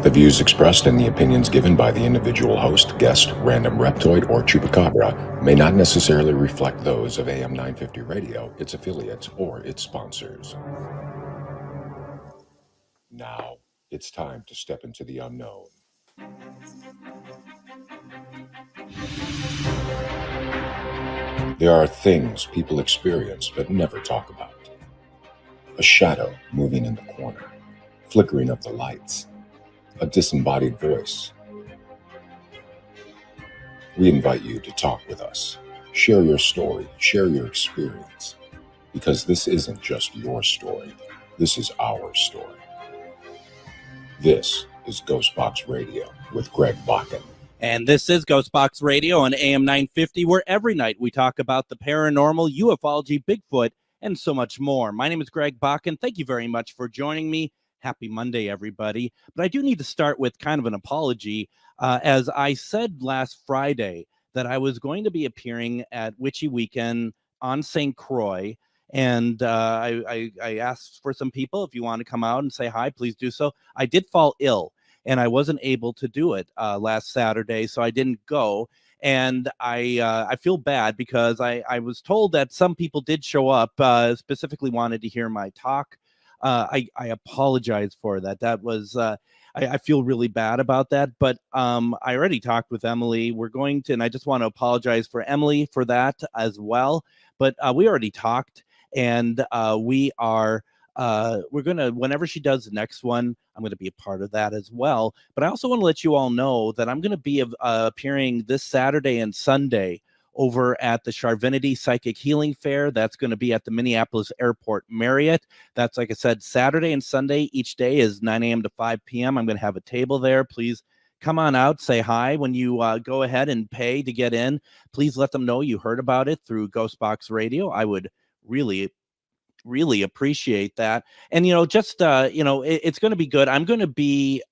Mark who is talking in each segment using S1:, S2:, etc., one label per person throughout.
S1: The views expressed and the opinions given by the individual host, guest, random reptoid, or chupacabra may not necessarily reflect those of AM 950 Radio, its affiliates, or its sponsors. Now, it's time to step into the unknown. There are things people experience but never talk about. A shadow moving in the corner, flickering of the lights, a disembodied voice. We invite you to talk with us. Share your story, share your experience, because this isn't just your story, this is our story. This is GhostBox Radio with Greg Bakun.
S2: And this is GhostBox Radio on AM 950, where every night we talk about the paranormal, ufology, Bigfoot, and so much more. My name is Greg Bakun. Thank you very much for joining me. Happy Monday, everybody. But I do need to start with kind of an apology. As I said last Friday that I was going to be appearing at Witchy Weekend on St. Croix, and I asked for some people, if you want to come out and say hi, please do so. I did fall ill, and I wasn't able to do it last Saturday, so I didn't go. And I feel bad because I was told that some people did show up, specifically wanted to hear my talk. I apologize for that. That was I feel really bad about that, but I already talked with Emily. We're going to, and I just want to apologize for Emily for that as well. But we already talked, and we're gonna, whenever she does the next one, I'm gonna be a part of that as well. But I also want to let you all know that I'm gonna be appearing this Saturday and Sunday over at the Charvinity Psychic Healing Fair. That's going to be at the Minneapolis Airport Marriott. That's, like I said, Saturday and Sunday. Each day is 9 a.m. to 5 p.m. I'm going to have a table there. Please come on out, say hi. When you go ahead and pay to get in, please let them know you heard about it through GhostBox Radio. I would really appreciate that. And, it's going to be good. I'm going to be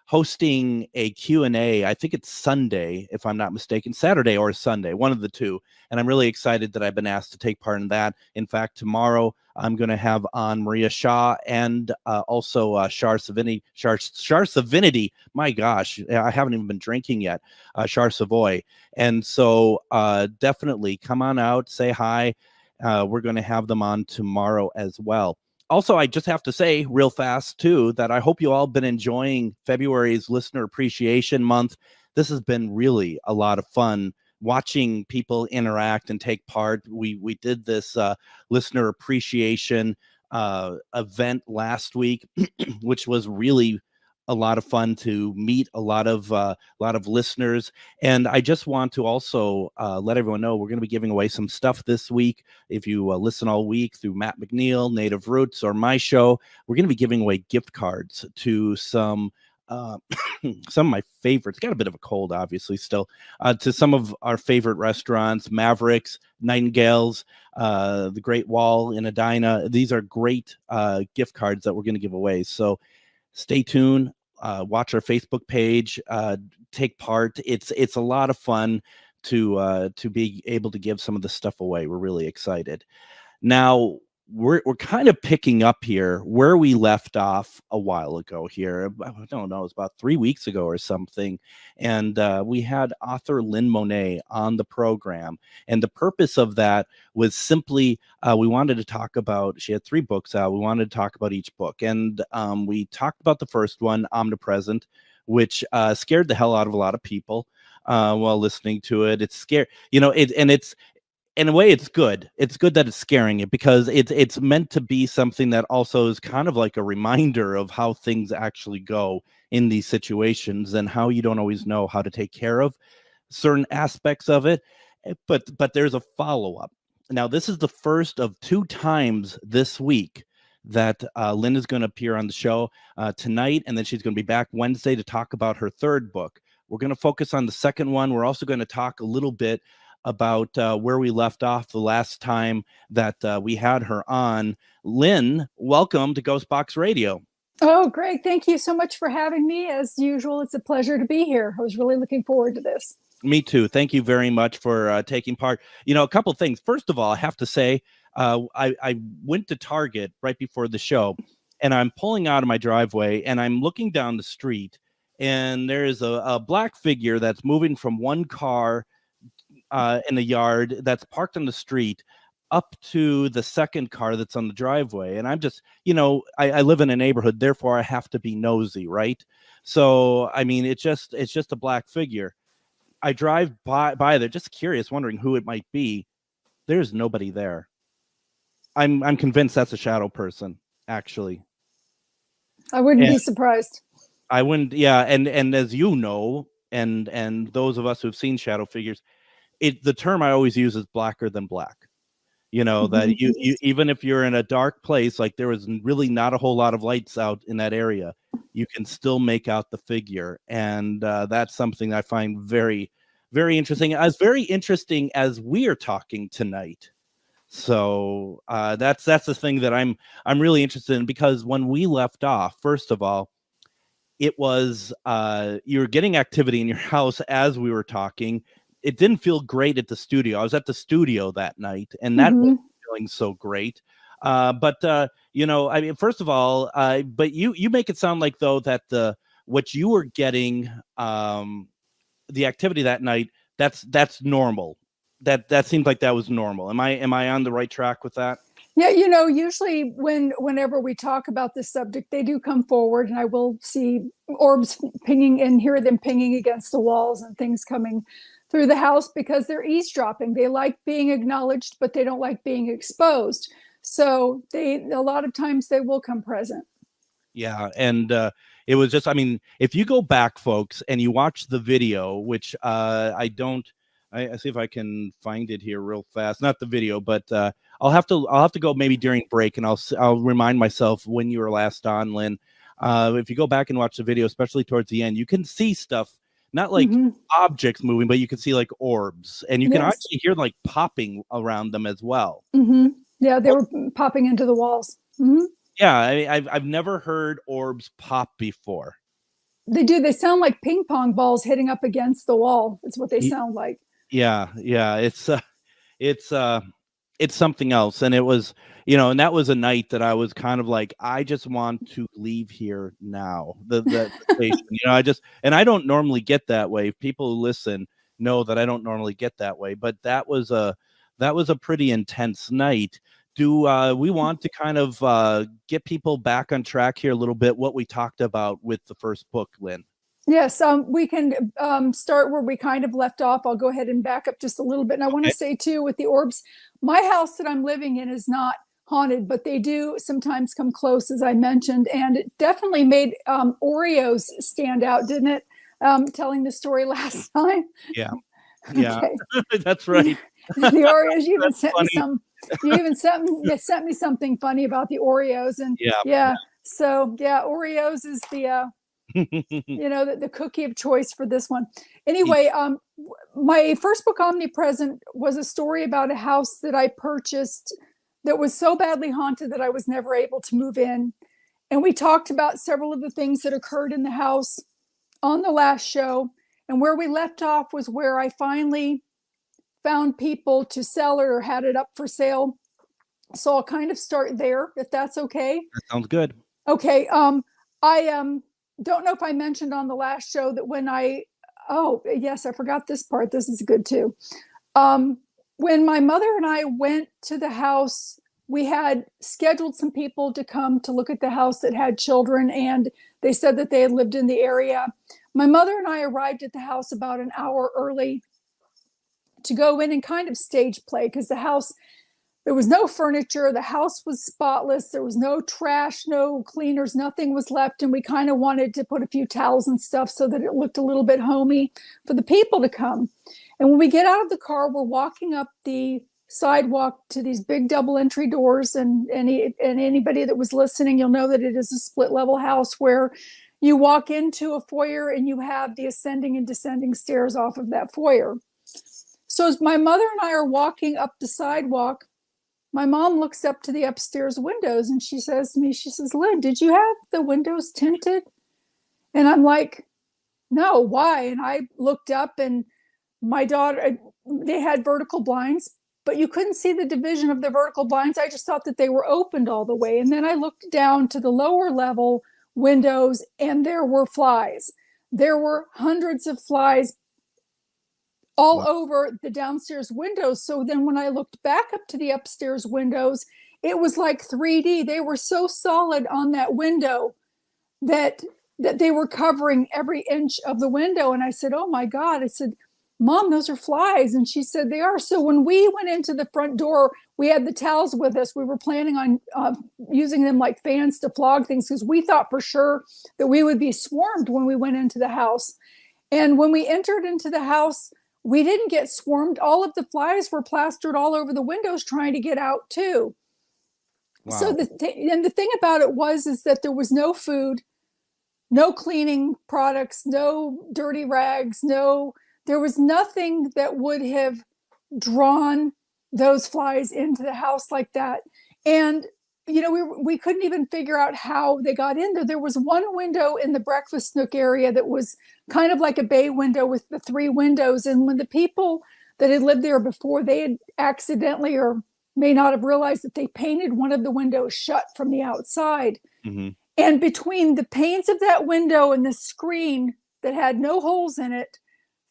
S2: hosting a Q&A. I think it's Sunday, if I'm not mistaken, Saturday or Sunday, one of the two. And I'm really excited that I've been asked to take part in that. In fact, tomorrow I'm going to have on Maria Shaw and also Shar Savinity. My gosh, I haven't even been drinking yet. Shar Savoy. And so definitely come on out, say hi. We're going to have them on tomorrow as well. Also, I just have to say real fast, too, that I hope you all been enjoying February's Listener Appreciation Month. This has been really a lot of fun watching people interact and take part. We did this Listener Appreciation event last week, which was really a lot of fun to meet a lot of listeners. And I just want to also let everyone know we're going to be giving away some stuff this week. If you listen all week through Matt McNeil, Native Roots, or my show, we're going to be giving away gift cards to some of my favorites. Got a bit of a cold, obviously, still, to some of our favorite restaurants: Mavericks, Nightingales, the Great Wall in Edina. These are great gift cards that we're going to give away. So stay tuned, watch our Facebook page, take part. It's a lot of fun to be able to give some of the stuff away. We're really excited. Now, we're kind of picking up here where we left off a while ago here. I don't know, it was about 3 weeks ago or something. And we had author Lynn Monet on the program. And the purpose of that was simply we wanted to talk about, she had 3 books out. We wanted to talk about each book. And we talked about the first one, Omnipresent, which scared the hell out of a lot of people while listening to it. It's scary, it's, in a way, it's good. It's good that it's scaring you, because it's meant to be something that also is kind of like a reminder of how things actually go in these situations and how you don't always know how to take care of certain aspects of it. But there's a follow-up. Now, this is the first of 2 times this week that Lynn is going to appear on the show tonight, and then she's going to be back Wednesday to talk about her 3rd book. We're going to focus on the second one. We're also going to talk a little bit about where we left off the last time that we had her on. Lynn, welcome to GhostBox Radio.
S3: Oh, Greg, thank you so much for having me. As usual, it's a pleasure to be here. I was really looking forward to this.
S2: Me too. Thank you very much for taking part. A couple things. First of all, I have to say, I went to Target right before the show, and I'm pulling out of my driveway, and I'm looking down the street, and there is a black figure that's moving from one car in the yard that's parked on the street up to the second car that's on the driveway. And I'm just, I live in a neighborhood, therefore I have to be nosy, right? So, I mean, it's just a black figure. I drive by there, just curious, wondering who it might be. There's nobody there. I'm convinced that's a shadow person, actually.
S3: I wouldn't be surprised.
S2: I wouldn't, yeah. And as you know, and those of us who've seen shadow figures, the term I always use is blacker than black. That you even if you're in a dark place, like there was really not a whole lot of lights out in that area, you can still make out the figure. And that's something I find very, very interesting. As very interesting as we are talking tonight. So that's the thing that I'm really interested in, because when we left off, first of all, it was you were getting activity in your house as we were talking. It didn't feel great at the studio. I was at the studio that night, and that wasn't feeling so great. But I mean, first of all, but you make it sound like, though, that what you were getting, the activity that night, that's normal. That seems like that was normal. Am I on the right track with that?
S3: Yeah, usually whenever we talk about this subject, they do come forward, and I will see orbs pinging and hear them pinging against the walls and things coming through the house, because they're eavesdropping. They like being acknowledged, but they don't like being exposed. So a lot of times they will come present. Yeah.
S2: And it was just, I mean, if you go back, folks, and you watch the video, which I see if I can find it here real fast. Not the video, but I'll have to go maybe during break, and I'll remind myself when you were last on, Lynn. If you go back and watch the video, especially towards the end, you can see stuff, not like objects moving, but you can see like orbs, and you can actually hear like popping around them as well.
S3: Yeah, they were popping into the walls.
S2: Yeah, I mean, I've never heard orbs pop before.
S3: They do. They sound like ping pong balls hitting up against the wall. That's what they sound like.
S2: Yeah. It's something else. And it was, and that was a night that I was kind of like, I just want to leave here now. The station, and I don't normally get that way. People who listen know that I don't normally get that way, but that was a pretty intense night. Do we want to kind of get people back on track here a little bit, what we talked about with the first book, Lynn?
S3: Yes, we can start where we kind of left off. I'll go ahead and back up just a little bit. And I want to say, too, with the orbs, my house that I'm living in is not haunted, but they do sometimes come close, as I mentioned. And it definitely made Oreos stand out, didn't it? Telling the story last time.
S2: Yeah. That's right.
S3: The Oreos, you even sent me some. You even sent me something funny about the Oreos. And so Oreos is the the cookie of choice for this one. Anyway, my first book, Omnipresent, was a story about a house that I purchased that was so badly haunted that I was never able to move in. And we talked about several of the things that occurred in the house on the last show. And where we left off was where I finally found people to sell it or had it up for sale. So I'll kind of start there, if that's okay.
S2: That sounds good.
S3: Okay. I don't know if I mentioned on the last show that when I forgot this part. This is good too. When my mother and I went to the house, we had scheduled some people to come to look at the house that had children, and they said that they had lived in the area. My mother and I arrived at the house about an hour early to go in and kind of stage play, because the house, there was no furniture. The house was spotless. There was no trash, no cleaners, nothing was left. And we kind of wanted to put a few towels and stuff so that it looked a little bit homey for the people to come. And when we get out of the car, we're walking up the sidewalk to these big double entry doors. And anybody that was listening, you'll know that it is a split level house where you walk into a foyer and you have the ascending and descending stairs off of that foyer. So as my mother and I are walking up the sidewalk, my mom looks up to the upstairs windows and she says to me, she says, "Lynn, did you have the windows tinted?" And I'm like, "No, why?" And I looked up, and my daughter, they had vertical blinds, but you couldn't see the division of the vertical blinds. I just thought that they were opened all the way. And then I looked down to the lower level windows, and there were flies. There were hundreds of flies all over the downstairs windows. So then when I looked back up to the upstairs windows, it was like 3D. They were so solid on that window that they were covering every inch of the window. And I said, oh my God. I said, Mom, those are flies. And she said, they are. So when we went into the front door, we had the towels with us. We were planning on using them like fans to flog things, because we thought for sure that we would be swarmed when we went into the house. And when we entered into the house, we didn't get swarmed. All of the flies were plastered all over the windows trying to get out too. Wow. So the thing about it is that there was no food, no cleaning products, no dirty rags, there was nothing that would have drawn those flies into the house like that. And, we couldn't even figure out how they got in there. There was one window in the breakfast nook area that was kind of like a bay window with the 3 windows. And when the people that had lived there before, they had accidentally or may not have realized that they painted one of the windows shut from the outside. Mm-hmm. And between the panes of that window and the screen that had no holes in it,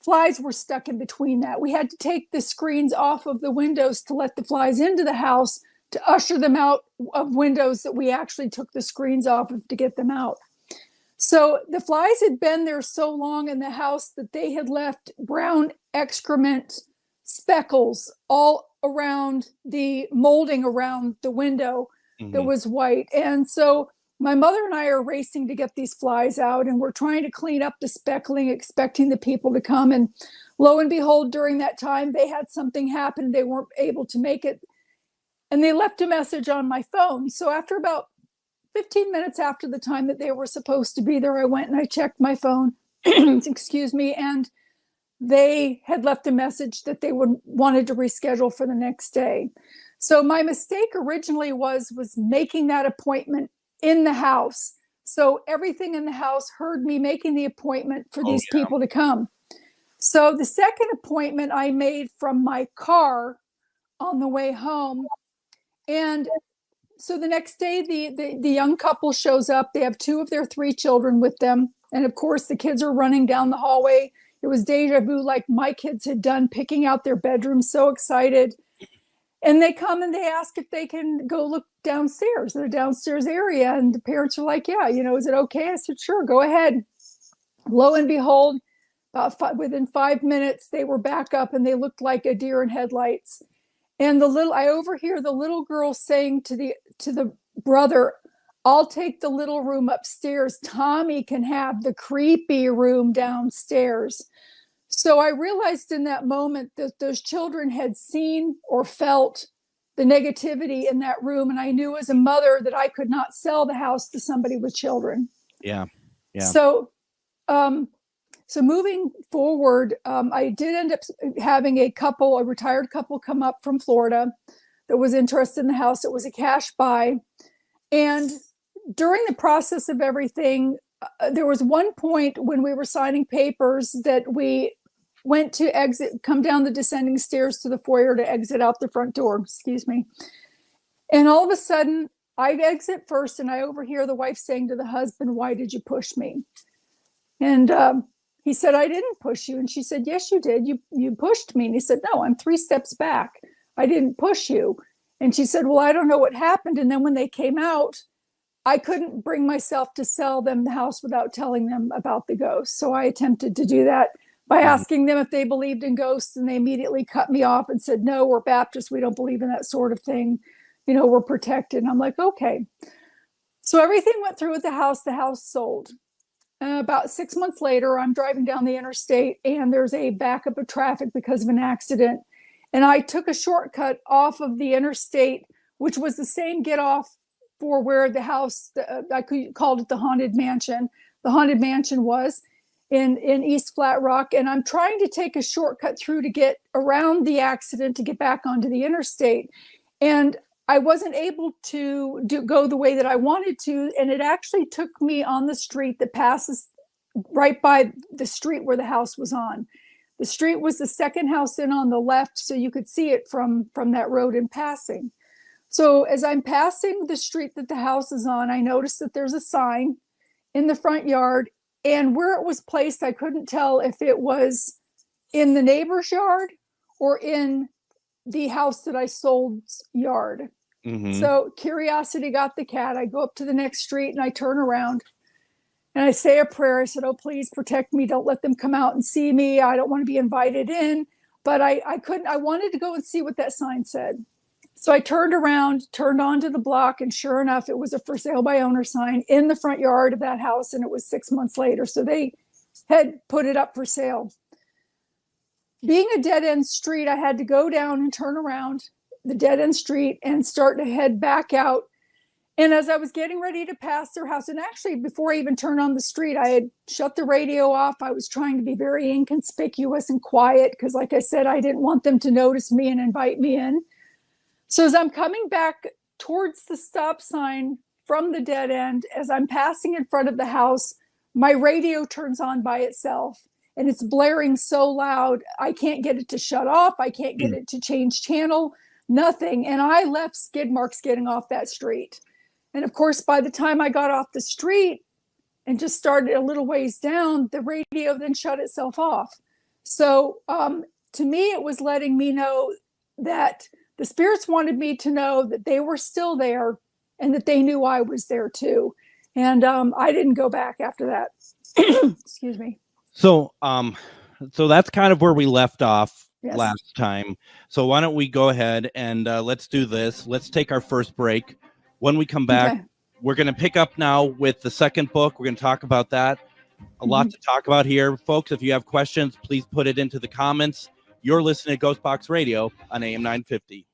S3: flies were stuck in between that. We had to take the screens off of the windows to let the flies into the house, to usher them out of windows that we actually took the screens off of to get them out. So the flies had been there so long in the house that they had left brown excrement speckles all around the molding around the window that was white. And so my mother and I are racing to get these flies out, and we're trying to clean up the speckling, expecting the people to come. And lo and behold, during that time, they had something happen. They weren't able to make it. And they left a message on my phone. So after about 15 minutes after the time that they were supposed to be there, I went and I checked my phone, excuse me, and they had left a message that they wanted to reschedule for the next day. So my mistake originally was making that appointment in the house. So everything in the house heard me making the appointment for these people to come. So the second appointment I made from my car on the way home. And so the next day, the young couple shows up. They have 2 of their 3 children with them. And of course, the kids are running down the hallway. It was deja vu, like my kids had done, picking out their bedrooms, so excited. And they come and they ask if they can go look downstairs, the downstairs area. And the parents are like, yeah, is it okay? I said, sure, go ahead. Lo and behold, within 5 minutes, they were back up and they looked like a deer in headlights. And I overhear the little girl saying to the brother, I'll take the little room upstairs. Tommy can have the creepy room downstairs. So I realized in that moment that those children had seen or felt the negativity in that room. And I knew as a mother that I could not sell the house to somebody with children. Yeah. So moving forward, I did end up having a retired couple come up from Florida that was interested in the house. It was a cash buy. And during the process of everything, there was one point when we were signing papers that we went to come down the descending stairs to the foyer to exit out the front door, excuse me. And all of a sudden, I exit first and I overhear the wife saying to the husband, why did you push me? And he said, I didn't push you. And she said, yes, you did. You pushed me. And he said, no, I'm 3 steps back. I didn't push you. And she said, well, I don't know what happened. And then when they came out, I couldn't bring myself to sell them the house without telling them about the ghost. So I attempted to do that by asking them if they believed in ghosts. And they immediately cut me off and said, no, we're Baptists. We don't believe in that sort of thing. We're protected. And I'm like, okay. So everything went through with the house sold. About 6 months later, I'm driving down the interstate and there's a backup of traffic because of an accident. And I took a shortcut off of the interstate, which was the same get off for where the house, I called it the Haunted Mansion. The Haunted Mansion was in East Flat Rock. And I'm trying to take a shortcut through to get around the accident to get back onto the interstate. And I wasn't able to go the way that I wanted to. And it actually took me on the street that passes right by the street where the house was on. The street was the second house in on the left, so you could see it from that road in passing. So as I'm passing the street that the house is on, I noticed that there's a sign in the front yard, and where it was placed, I couldn't tell if it was in the neighbor's yard or in the house that I sold's yard.
S2: Mm-hmm.
S3: So curiosity got the cat. I go up to the next street and I turn around and I say a prayer. I said, oh, please protect me. Don't let them come out and see me. I don't want to be invited in. But I couldn't. I wanted to go and see what that sign said. So I turned around, turned onto the block, and sure enough, it was a for sale by owner sign in the front yard of that house, and it was 6 months later. So they had put it up for sale. Being a dead-end street, I had to go down and turn around the dead-end street and start to head back out. And as I was getting ready to pass their house, and actually before I even turned on the street, I had shut the radio off. I was trying to be very inconspicuous and quiet because, like I said, I didn't want them to notice me and invite me in. So as I'm coming back towards the stop sign from the dead end, as I'm passing in front of the house, my radio turns on by itself. And it's blaring so loud, I can't get it to shut off. I can't get it to change channel, nothing. And I left skid marks getting off that street. And of course, by the time I got off the street and just started a little ways down, the radio then shut itself off. So to me, it was letting me know that the spirits wanted me to know that they were still there and that they knew I was there too. And I didn't go back after that. Excuse me.
S2: So that's kind of where we left off
S3: Yes.
S2: last time. So why don't we go ahead and let's do this. Let's take our first break. When we come back,
S3: Okay.
S2: we're going to pick up now with the second book. We're going to talk about that. A lot to talk about here. Folks, if you have questions, please put it into the comments. You're listening to GhostBox Radio on AM 950.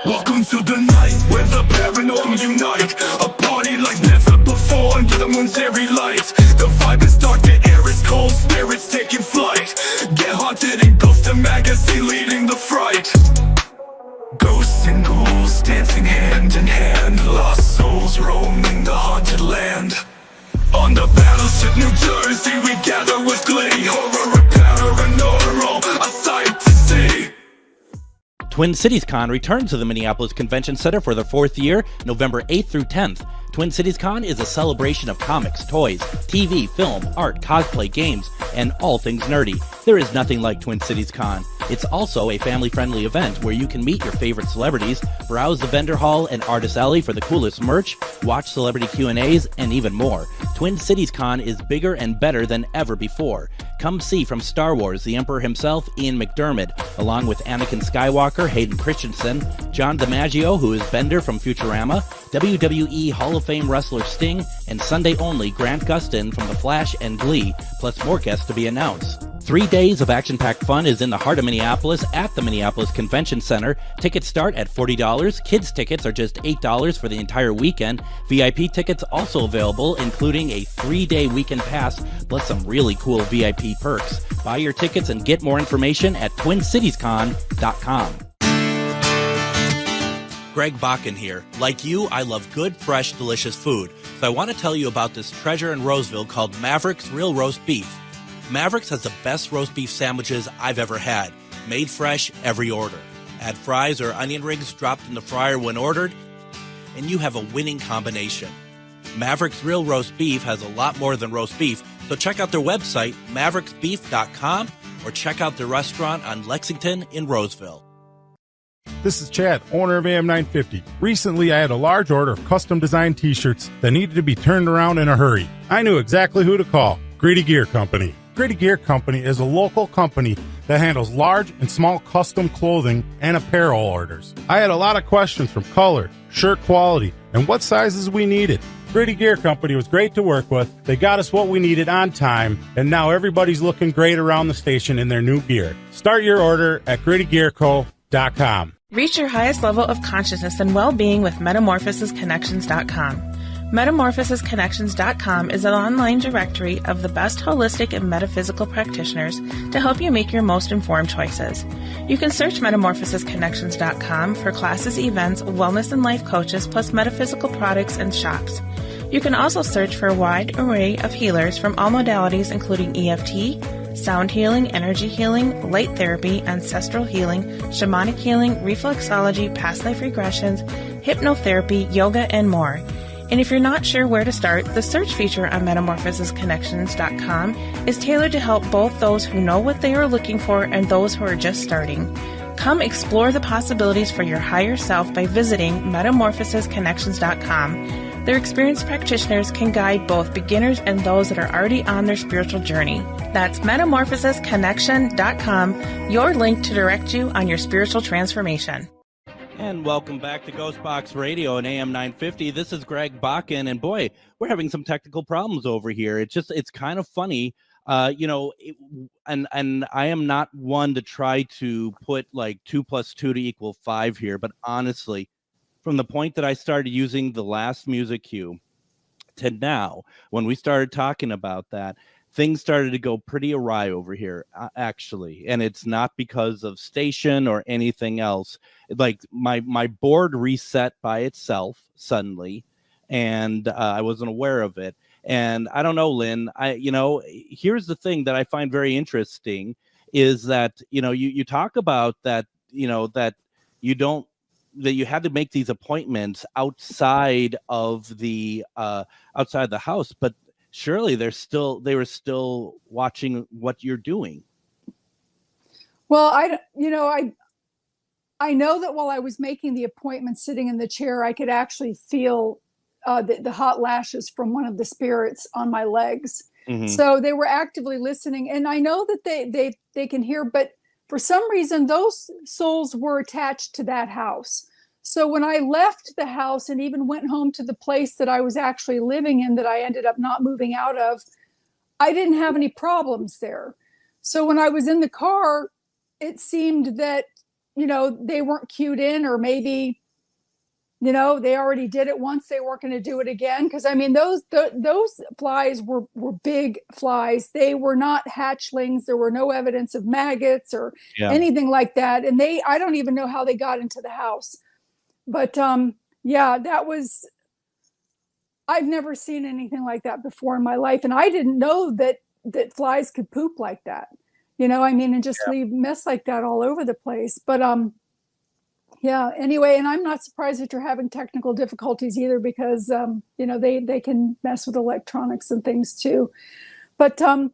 S4: Welcome to the night where the paranormal unite. A party like never before under the moon's airy light. The vibe is dark, the air is cold, spirits taking flight. Get haunted and ghost a magazine leading the fright. Ghosts and ghouls dancing hand in hand. Lost souls roaming the haunted land. On the battleship New Jersey we gather with glee. Horror and paranormal, a sight to see.
S2: Twin Cities Con returns to the Minneapolis Convention Center for the fourth year, November 8th through 10th. Twin Cities Con is a celebration of comics, toys, TV, film, art, cosplay, games, and all things nerdy. There is nothing like Twin Cities Con. It's also a family-friendly event where you can meet your favorite celebrities, browse the vendor hall and artist alley for the coolest merch, watch celebrity Q&As, and even more. Twin Cities Con is bigger and better than ever before. Come see from Star Wars the Emperor himself, Ian McDiarmid, along with Anakin Skywalker, Hayden Christensen, John DiMaggio, who is Bender from Futurama, WWE Hall of Fame wrestler Sting, and Sunday only Grant Gustin from The Flash and Glee, plus more guests to be announced. 3 days of action-packed fun is in the heart of Minneapolis at the Minneapolis Convention Center. Tickets start at $40. Kids tickets are just $8 for the entire weekend. VIP tickets also available, including a 3-day weekend pass, plus some really cool VIP perks. Buy your tickets and get more information at TwinCitiesCon.com. Greg Bakun here. Like you, I love good, fresh, delicious food. So I want to tell you about this treasure in Roseville called Maverick's Real Roast Beef. Maverick's has the best roast beef sandwiches I've ever had. Made fresh every order. Add fries or onion rings dropped in the fryer when ordered, and you have a winning combination. Maverick's Real Roast Beef has a lot more than roast beef, so check out their website, mavericksbeef.com, or check out their restaurant on Lexington in Roseville.
S5: This is Chad, owner of AM950. Recently, I had a large order of custom designed t-shirts that needed to be turned around in a hurry. I knew exactly who to call. Grady Gear Company. Grady Gear Company is a local company that handles large and small custom clothing and apparel orders. I had a lot of questions from color, shirt quality, and what sizes we needed. Grady Gear Company was great to work with. They got us what we needed on time, and now everybody's looking great around the station in their new gear. Start your order at GradyGearCo.com.
S6: Reach your highest level of consciousness and well-being with MetamorphosisConnections.com. MetamorphosisConnections.com is an online directory of the best holistic and metaphysical practitioners to help you make your most informed choices. You can search MetamorphosisConnections.com for classes, events, wellness and life coaches, plus metaphysical products and shops. You can also search for a wide array of healers from all modalities, including EFT, sound healing, energy healing, light therapy, ancestral healing, shamanic healing, reflexology, past life regressions, hypnotherapy, yoga, and more. And if you're not sure where to start, the search feature on MetamorphosisConnections.com is tailored to help both those who know what they are looking for and those who are just starting. Come explore the possibilities for your higher self by visiting MetamorphosisConnections.com. Their experienced practitioners can guide both beginners and those that are already on their spiritual journey. That's MetamorphosisConnection.com, your link to direct you on your spiritual transformation.
S2: And welcome back to GhostBox Radio and AM 950. This is Greg Bakun, and boy, we're having some technical problems over here. It's kind of funny, and I am not one to try to put like 2 + 2 = 5 here, but honestly, from the point that I started using the last music cue to now, when we started talking about that, things started to go pretty awry over here, actually. And it's not because of station or anything else. Like my board reset by itself suddenly, and I wasn't aware of it. And I don't know, Lynn, here's the thing that I find very interesting is that, you talk about that, that you had to make these appointments outside of the house, but surely they were still watching what you're doing.
S3: Well, I know that while I was making the appointment sitting in the chair, I could actually feel the hot lashes from one of the spirits on my legs. Mm-hmm. So they were actively listening, and I know that they can hear, but for some reason, those souls were attached to that house. So when I left the house and even went home to the place that I was actually living in, that I ended up not moving out of, I didn't have any problems there. So when I was in the car, it seemed that, they weren't cued in, or maybe, they already did it once, they weren't going to do it again. Because those flies were big flies. They were not hatchlings. There were no evidence of maggots or anything like that. And I don't even know how they got into the house. But that was, I've never seen anything like that before in my life. And I didn't know that flies could poop like that, and just leave mess like that all over the place. But anyway, and I'm not surprised that you're having technical difficulties either, because, they can mess with electronics and things too. But after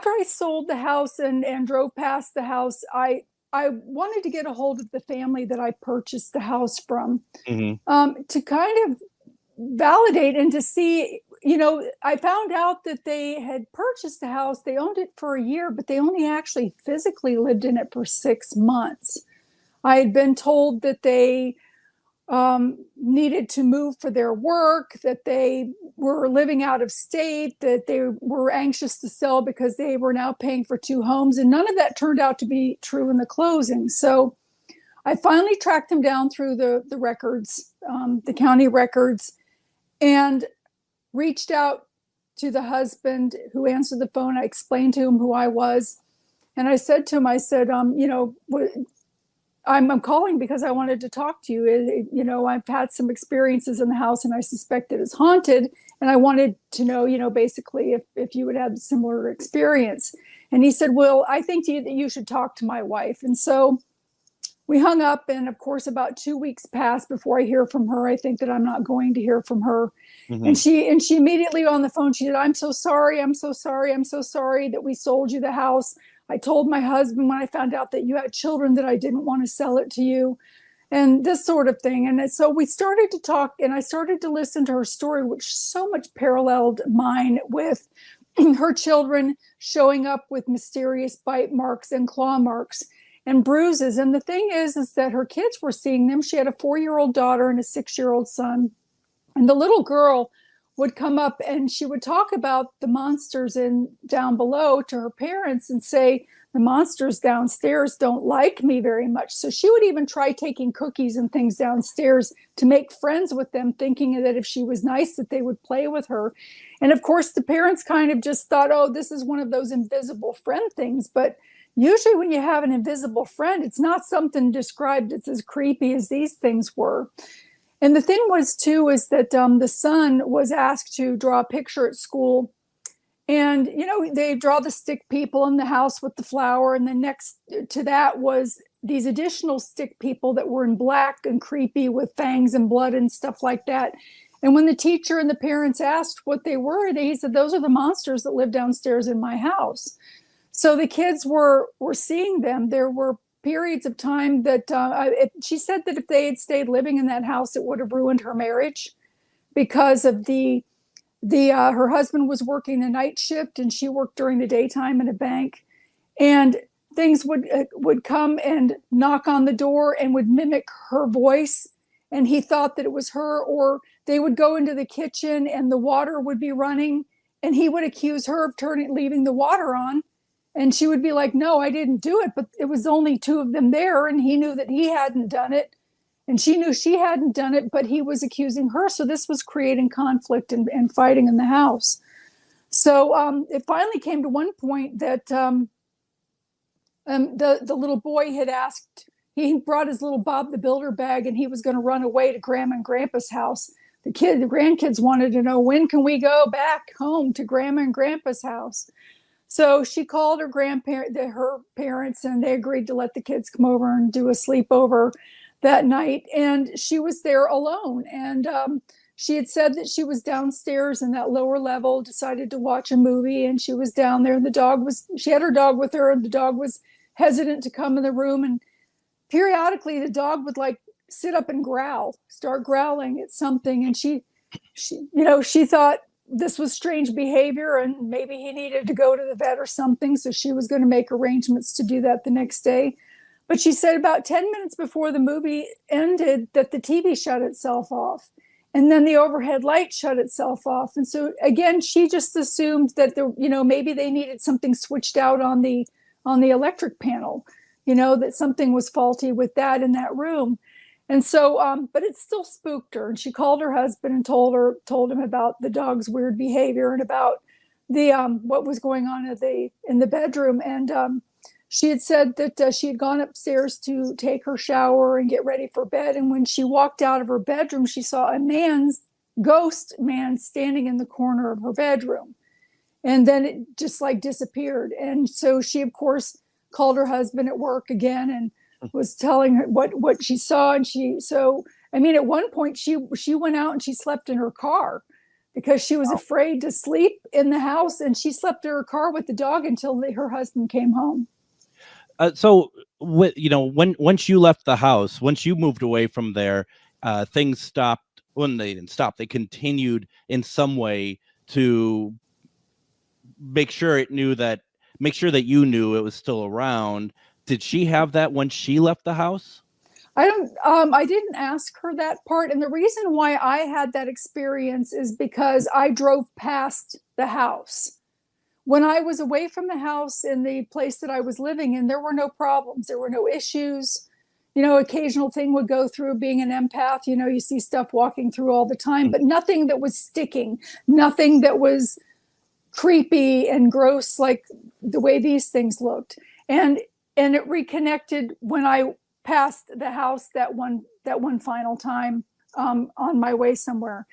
S3: I sold the house and drove past the house, I wanted to get a hold of the family that I purchased the house from, to kind of validate and to see, I found out that they had purchased the house. They owned it for a year, but they only actually physically lived in it for 6 months. I had been told that they needed to move for their work, that they were living out of state, that they were anxious to sell because they were now paying for 2 homes. And none of that turned out to be true in the closing. So I finally tracked them down through the records, the county records, and reached out to the husband who answered the phone. I explained to him who I was. And I said to him, I'm calling because I wanted to talk to you. I've had some experiences in the house and I suspect it is haunted. And I wanted to know, basically if you would have a similar experience. And he said, well, I think that you should talk to my wife. And so we hung up, and of course, about 2 weeks passed before I hear from her. I think that I'm not going to hear from her. Mm-hmm. And she immediately on the phone, she said, I'm so sorry. I'm so sorry. I'm so sorry that we sold you the house. I told my husband when I found out that you had children that I didn't want to sell it to you, and this sort of thing. And so we started to talk, and I started to listen to her story, which so much paralleled mine, with her children showing up with mysterious bite marks and claw marks and bruises. And the thing is that her kids were seeing them. She had a 4-year-old daughter and a 6-year-old son. And the little girl would come up and she would talk about the monsters down below to her parents and say, the monsters downstairs don't like me very much. So she would even try taking cookies and things downstairs to make friends with them, thinking that if she was nice, that they would play with her. And of course, the parents kind of just thought, oh, this is one of those invisible friend things. But usually when you have an invisible friend, it's not something described that's as creepy as these things were. And the thing was, too, is that the son was asked to draw a picture at school. And, they draw the stick people in the house with the flower. And then next to that was these additional stick people that were in black and creepy with fangs and blood and stuff like that. And when the teacher and the parents asked what they were, he said, those are the monsters that live downstairs in my house. So the kids were seeing them. There were periods of time that she said that if they had stayed living in that house, it would have ruined her marriage because of her husband was working the night shift and she worked during the daytime in a bank, and things would come and knock on the door and would mimic her voice, and he thought that it was her. Or they would go into the kitchen and the water would be running and he would accuse her of leaving the water on, and she would be like, no, I didn't do it, but it was only 2 of them there, and he knew that he hadn't done it. And she knew she hadn't done it, but he was accusing her. So this was creating conflict and fighting in the house. So it finally came to one point that the little boy had asked, he brought his little Bob the Builder bag and he was going to run away to Grandma and Grandpa's house. The grandkids wanted to know, when can we go back home to Grandma and Grandpa's house? So she called her parents, and they agreed to let the kids come over and do a sleepover that night. And she was there alone. And she had said that she was downstairs in that lower level, decided to watch a movie, and she was down there. And she had her dog with her, and the dog was hesitant to come in the room. And periodically the dog would sit up and start growling at something. And she thought this was strange behavior and maybe he needed to go to the vet or something. So she was going to make arrangements to do that the next day. But she said about 10 minutes before the movie ended that the TV shut itself off, and then the overhead light shut itself off. And so again, she just assumed that maybe they needed something switched out on the electric panel, that something was faulty with that in that room. And so, but it still spooked her. And she called her husband and told him about the dog's weird behavior and about what was going on in the bedroom. And she had said that she had gone upstairs to take her shower and get ready for bed. And when she walked out of her bedroom, she saw a ghost man standing in the corner of her bedroom. And then it just disappeared. And so she, of course, called her husband at work again and was telling her what she saw. And at one point she went out and she slept in her car because she was afraid to sleep in the house. And she slept in her car with the dog until her husband came home.
S2: So once you left the house, once you moved away from there, things stopped. When they didn't stop, they continued in some way to make sure that you knew it was still around. Did she have that when she left the house?
S3: I didn't ask her that part. And the reason why I had that experience is because I drove past the house. When I was away from the house in the place that I was living in, there were no problems. There were no issues. Occasional thing would go through. Being an empath, you see stuff walking through all the time, but nothing that was sticking, nothing that was creepy and gross like the way these things looked. And it reconnected when I passed the house that one final time on my way somewhere.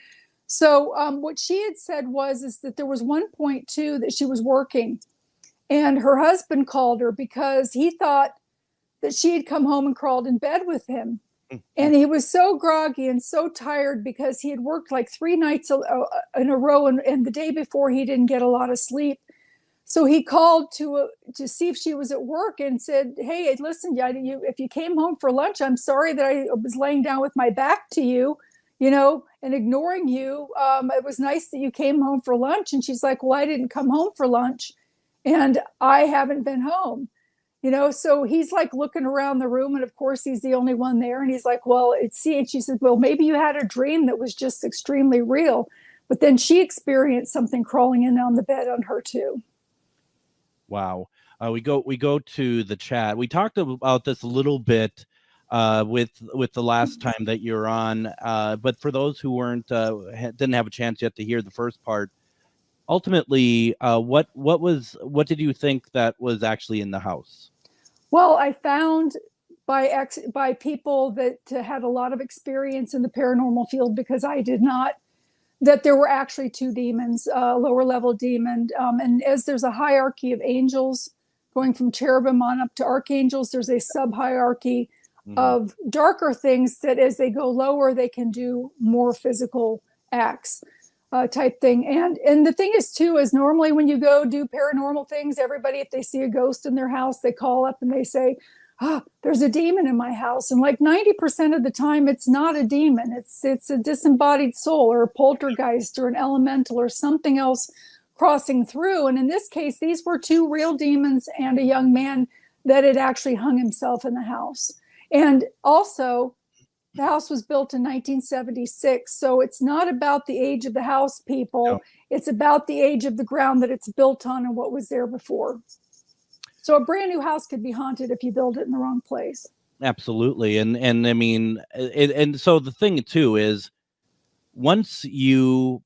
S3: So what she had said is that there was one point too that she was working, and her husband called her because he thought that she had come home and crawled in bed with him. And he was so groggy and so tired because he had worked 3 nights in a row, and the day before he didn't get a lot of sleep. So he called to see if she was at work and said, "Hey, listen, if you came home for lunch, I'm sorry that I was laying down with my back to you, and ignoring you. It was nice that you came home for lunch." And she's like, "Well, I didn't come home for lunch, and I haven't been home." So he's like looking around the room, and of course he's the only one there. And he's like, "Well, and she said, "Well, maybe you had a dream that was just extremely real." But then she experienced something crawling in on the bed on her too.
S2: Wow. We go to the chat. We talked about this a little bit with the last time that you're on, but for those who didn't have a chance yet to hear the first part, ultimately, what did you think that was actually in the house?
S3: Well, I found by people that had a lot of experience in the paranormal field, because I did not, that there were actually two demons, lower level demon. And as there's a hierarchy of angels going from cherubim on up to archangels, there's a sub hierarchy of darker things that as they go lower, they can do more physical acts type thing. And the thing is too, is normally when you go do paranormal things, everybody, if they see a ghost in their house, they call up and they say, there's a demon in my house. And like 90% of the time, it's not a demon. It's a disembodied soul or a poltergeist or an elemental or something else crossing through. And in this case, these were two real demons and a young man that had actually hung himself in the house. And also, the house was built in 1976. So it's not about the age of the house, people. No. It's about the age of the ground that it's built on and what was there before. So a brand new house could be haunted if you build it in the wrong place. Absolutely.
S2: And I mean, and so the thing too is once you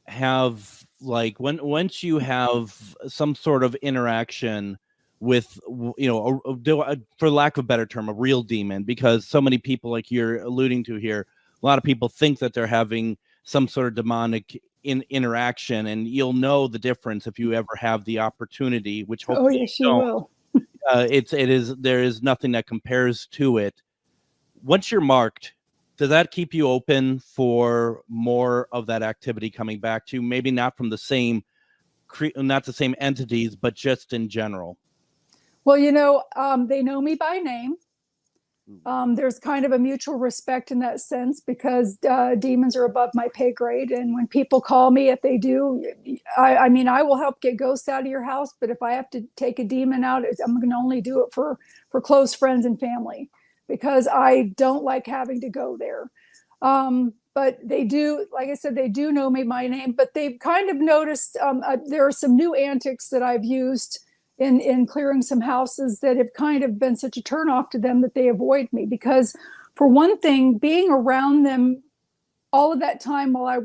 S2: have once you have some sort of interaction with, for lack of a better term, a real demon, because so many people, like you're alluding to here, a lot of people think that they're having some sort of demonic interaction, and you'll know the difference if you ever have the opportunity, which hopefully
S3: yes, you will.
S2: There is nothing that compares to it. Once you're marked, does that keep you open for more of that activity coming back to you? Maybe not from the same entities, but just in general.
S3: Well, they know me by name. There's kind of a mutual respect in that sense, because demons are above my pay grade. And when people call me, if they do, I mean, I will help get ghosts out of your house. But if I have to take a demon out, I'm going to only do it for close friends and family, because I don't like having to go there. But they do, like I said, they do know me by name, but they've kind of noticed there are some new antics that I've used in clearing some houses that have kind of been such a turnoff to them that they avoid me. Because for one thing, being around them all of that time while I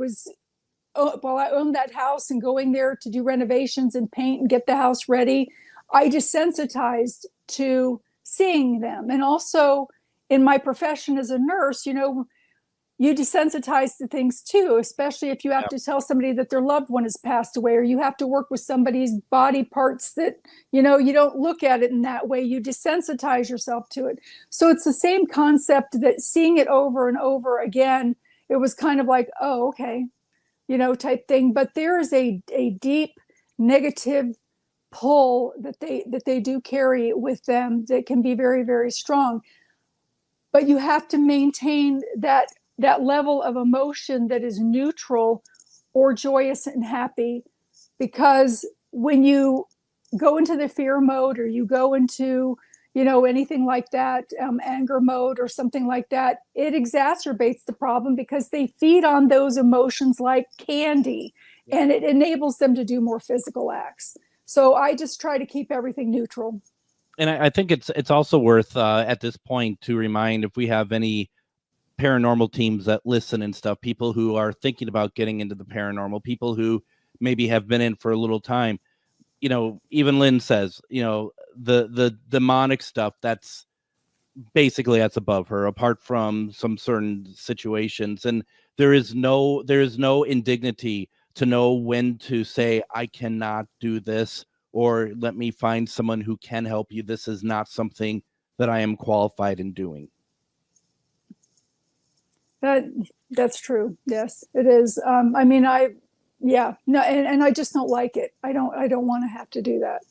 S3: owned that house and going there to do renovations and paint and get the house ready, I desensitized to seeing them. And also in my profession as a nurse, you desensitize to things too, especially if you have to tell somebody that their loved one has passed away, or you have to work with somebody's body parts that, you don't look at it in that way. You desensitize yourself to it. So it's the same concept, that seeing it over and over again, it was kind of like, oh, okay, type thing. But there is a deep negative pull that they do carry with them that can be very, very strong. But you have to maintain that level of emotion that is neutral or joyous and happy, because when you go into the fear mode, or you go into, anything like that, anger mode or something like that, it exacerbates the problem, because they feed on those emotions like candy, and it enables them to do more physical acts. So I just try to keep everything neutral.
S2: And I think it's also worth at this point to remind, if we have any paranormal teams that listen and stuff, people who are thinking about getting into the paranormal, people who maybe have been in for a little time, even Lynn says, the demonic stuff, that's above her, apart from some certain situations. And there is no indignity to know when to say, I cannot do this, or let me find someone who can help you. This is not something that I am qualified in doing.
S3: That's true. Yes, it is. I mean, yeah, no, and I just don't like it. I don't want to have to do that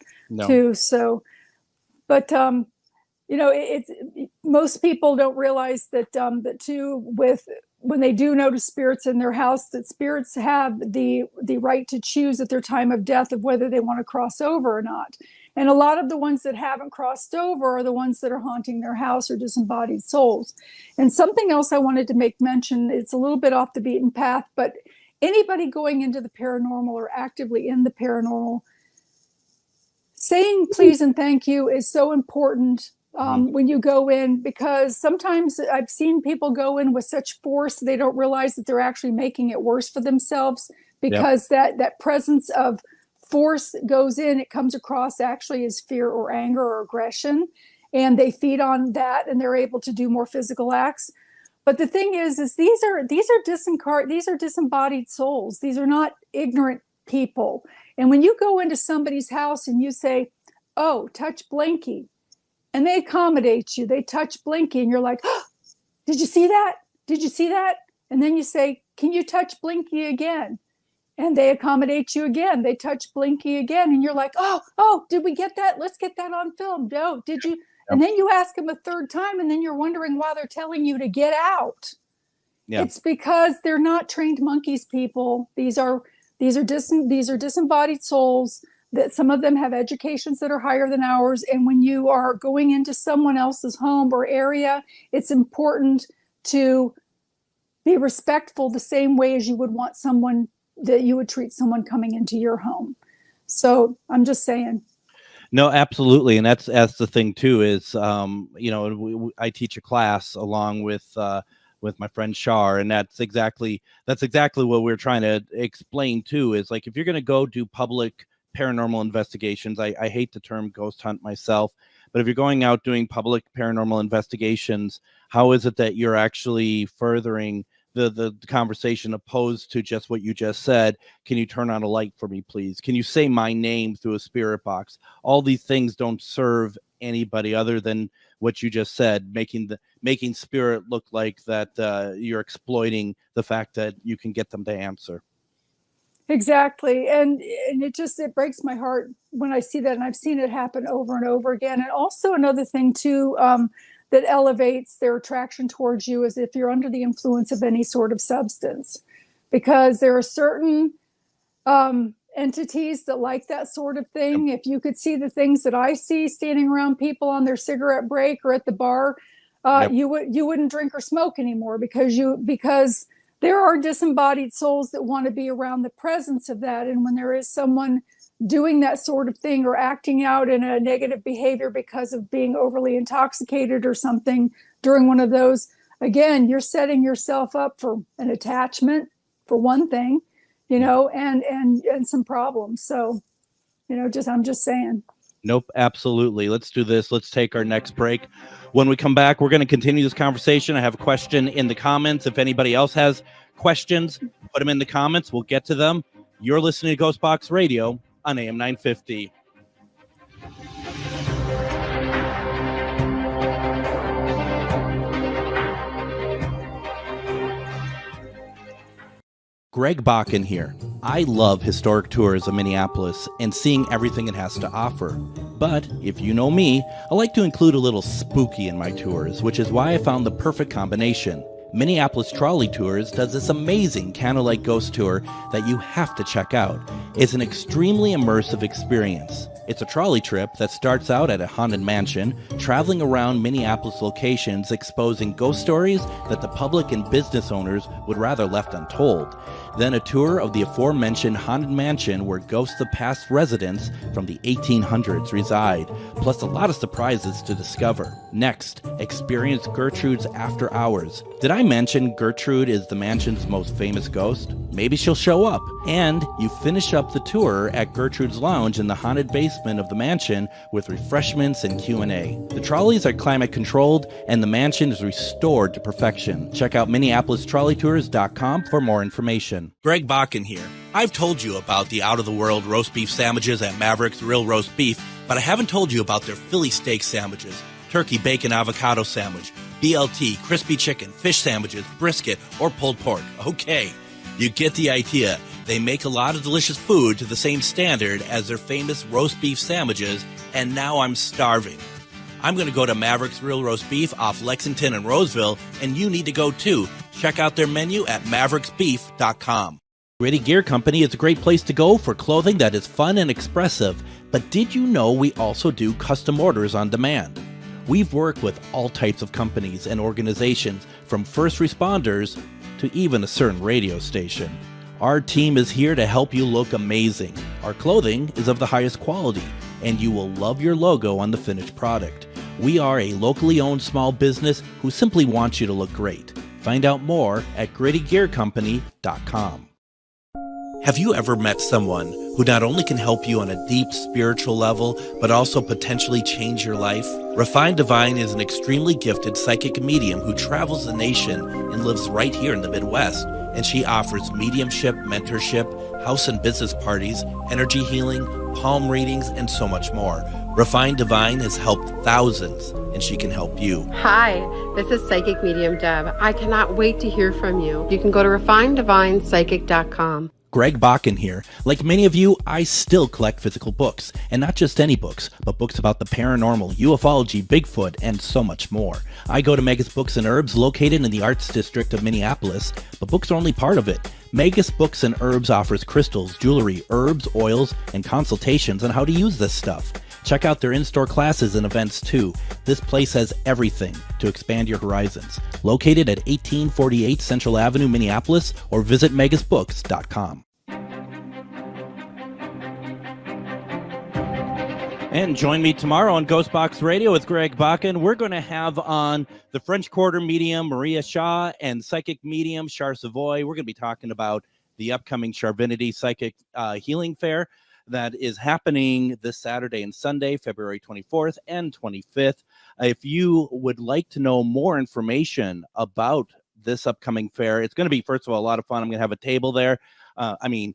S3: too. So, but it's most people don't realize that that too, with when they do notice spirits in their house, that spirits have the right to choose at their time of death of whether they want to cross over or not. And a lot of the ones that haven't crossed over are the ones that are haunting their house or disembodied souls. And something else I wanted to make mention, it's a little bit off the beaten path, but anybody going into the paranormal or actively in the paranormal, saying please and thank you is so important when you go in, because sometimes I've seen people go in with such force they don't realize that they're actually making it worse for themselves, because that presence of force goes in, it comes across actually as fear or anger or aggression, and they feed on that and they're able to do more physical acts. But the thing is these are disembodied souls. These are not ignorant people. And when you go into somebody's house and you say, oh, touch Blinky, and they accommodate you, they touch Blinky, and you're like, oh, did you see that? Did you see that? And then you say, can you touch Blinky again? And they accommodate you again. They touch Blinky again. And you're like, oh, did we get that? Let's get that on film. No, did you? Yep. And then you ask them a third time, and then you're wondering why they're telling you to get out. Yep. It's because they're not trained monkeys, people. These are disembodied souls, that some of them have educations that are higher than ours. And when you are going into someone else's home or area, it's important to be respectful the same way as you would want someone that you would treat someone coming into your home. So I'm just saying.
S2: No, absolutely. And that's the thing too, is, I teach a class along with my friend Shar, and that's exactly what we're trying to explain too, is like, if you're going to go do public paranormal investigations, I hate the term ghost hunt myself, but if you're going out doing public paranormal investigations, how is it that you're actually furthering the conversation, opposed to just what you just said? Can you turn on a light for me, please? Can you say my name through a spirit box? All these things don't serve anybody other than what you just said, making spirit look like that you're exploiting the fact that you can get them to answer.
S3: Exactly. And it breaks my heart when I see that. And I've seen it happen over and over again. And also another thing too, that elevates their attraction towards you is if you're under the influence of any sort of substance, because there are certain entities that like that sort of thing. If you could see the things that I see standing around people on their cigarette break or at the bar, you wouldn't drink or smoke anymore, because there are disembodied souls that want to be around the presence of that. And when there is someone doing that sort of thing or acting out in a negative behavior because of being overly intoxicated or something during one of those, again, you're setting yourself up for an attachment, for one thing, and some problems. So, I'm just saying.
S2: Nope, absolutely. Let's do this. Let's take our next break. When we come back, we're going to continue this conversation. I have a question in the comments. If anybody else has questions, put them in the comments. We'll get to them. You're listening to GhostBox Radio on AM 950. Greg Bakun here. I love historic tours of Minneapolis and seeing everything it has to offer. But if you know me, I like to include a little spooky in my tours, which is why I found the perfect combination. Minneapolis Trolley Tours does this amazing candlelight ghost tour that you have to check out. It's an extremely immersive experience. It's a trolley trip that starts out at a haunted mansion, traveling around Minneapolis locations exposing ghost stories that the public and business owners would rather left untold. Then a tour of the aforementioned haunted mansion where ghosts of past residents from the 1800s reside, plus a lot of surprises to discover. Next, experience Gertrude's After Hours. Did I mention Gertrude is the mansion's most famous ghost? Maybe she'll show up. And you finish up the tour at Gertrude's Lounge in the haunted basement of the mansion with refreshments and Q&A. The trolleys are climate controlled and the mansion is restored to perfection. Check out MinneapolisTrolleyTours.com for more information. Greg Bakun here. I've told you about the out-of-the-world roast beef sandwiches at Maverick's Real Roast Beef, but I haven't told you about their Philly steak sandwiches, turkey bacon avocado sandwich, BLT, crispy chicken, fish sandwiches, brisket, or pulled pork. Okay, you get the idea. They make a lot of delicious food to the same standard as their famous roast beef sandwiches, and now I'm starving. I'm going to go to Maverick's Real Roast Beef off Lexington and Roseville, and you need to go too. Check out their menu at mavericksbeef.com. Gritty Gear Company is a great place to go for clothing that is fun and expressive. But did you know we also do custom orders on demand? We've worked with all types of companies and organizations, from first responders to even a certain radio station. Our team is here to help you look amazing. Our clothing is of the highest quality, and you will love your logo on the finished product. We are a locally owned small business who simply wants you to look great. Find out more at grittygearcompany.com. Have you ever met someone who not only can help you on a deep spiritual level, but also potentially change your life? Refined Divine is an extremely gifted psychic medium who travels the nation and lives right here in the Midwest. And she offers mediumship, mentorship, house and business parties, energy healing, palm readings, and so much more. Refined Divine has helped thousands, and she can help you.
S7: Hi, this is Psychic Medium Deb. I cannot wait to hear from you. You can go to refineddivinepsychic.com.
S2: Greg Bakun here. Like many of you, I still collect physical books, and not just any books, but books about the paranormal, ufology, Bigfoot, and so much more. I go to Megas Books and Herbs, located in the Arts District of Minneapolis, but books are only part of it. Megas Books and Herbs offers crystals, jewelry, herbs, oils, and consultations on how to use this stuff. Check out their in-store classes and events too. This place has everything to expand your horizons. Located at 1848 Central Avenue, Minneapolis, or visit megasbooks.com. And join me tomorrow on GhostBox Radio with Greg Bakun. We're going to have on the French Quarter medium, Maria Shaw, and psychic medium, Char Savoy. We're going to be talking about the upcoming Charvinity Psychic Healing Fair that is happening this Saturday and Sunday, February 24th and 25th. If you would like to know more information about this upcoming fair, it's going to be, first of all, a lot of fun. I'm going to have a table there. I'm going